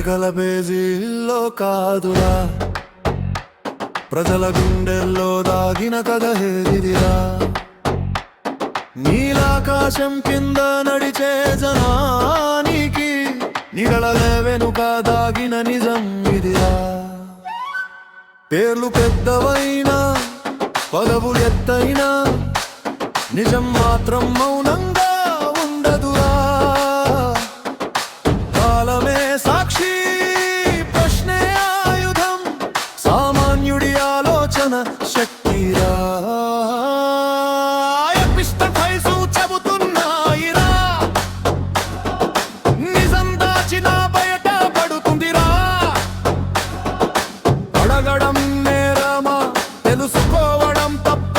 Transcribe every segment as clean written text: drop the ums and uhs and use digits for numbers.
పత్రికల పేజీల్లో కాదురా, ప్రజల గుండెల్లో దాగిన కథ హేదిరా. నీలాకాశం కింద నడిచే జనానికి నిగళలే వెనుక దాగిన నిజం ఇదిరా. పేర్లు పెద్దవైనా పదవులు ఎత్తైనా నిజం మాత్రం మౌనంగా ఉండదురా. కాలమే సాక్షి, ప్రశ్నే ఆయుధం, సామాన్యుడి ఆలోచన శక్తిరా. చెబుతున్నాయిరా, నిజం దాచిన బయట పడుతుందిరా. అడగడం నేరమా, తెలుసుకోవడం తప్ప,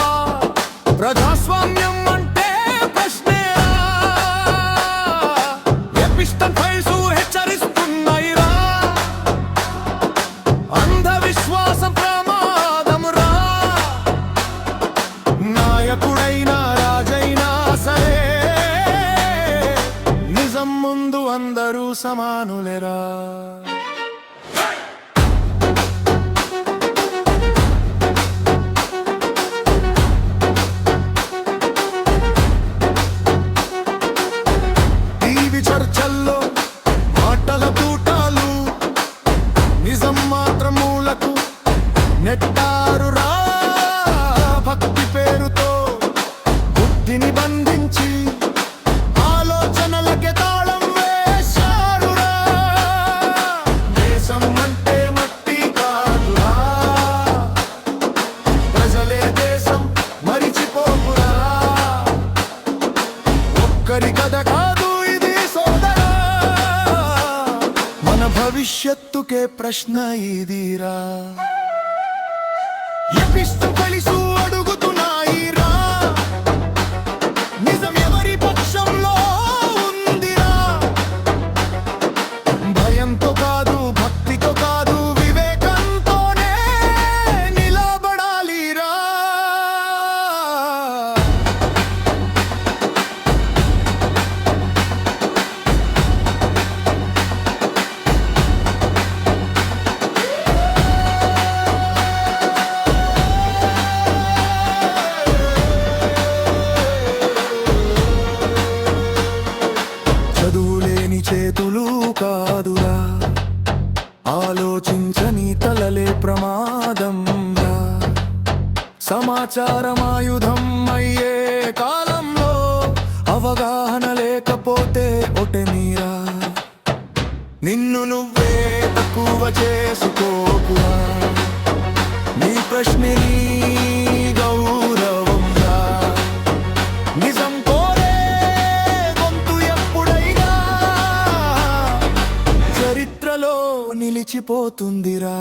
ప్రజాస్వామ్యం అంటే ప్రశ్నేరా. ఎపిస్టన్ ఫైల్స్ హెచ్చరిస్తున్నాయిరా, అంధవిశ్వాసం ప్రమాదమురా. నాయకుడైనా రాజైనా సరే నిజం ముందు అందరూ సమానులేరా. చర్చల్లో మాటల తూటాలు నిజం మాత్రం మూలకు నెట్టారురా. భక్తి పేరుతో బుద్ధిని బంధించి ఆలోచనలకే తాళం వేశారురా. దేశం అంటే మట్టి కాదురా, ప్రజలే దేశం మరిచిపోకురా. ఒక్కరి కథ కాదు భవిష్యత్తుకే ప్రశ్న ఇదిరా. ఎపిస్టన్ ఫైల్స్ అడుగుతున్నాయిరా, నిజం ఎవరి పక్షంలో ఉందిరా. భయంతో కాదు, భక్తితో కాదు, వివేకంతోనే నిలబడాలిరా. చదువులేని చేతులు కాదురా, ఆలోచించని తలలే ప్రమాదం రా. సమాచారం ఆయుధం అయ్యే కాలంలో అవగాహన లేకపోతే ఒటెమీరా. నిన్ను నువ్వే తక్కువ చేసుకోకురా, నీ ప్రశ్నే గౌరవం రా. నిజం కోరే గొంతు ఎప్పుడైనా చరిత్రలో నిలిచిపోతుందిరా.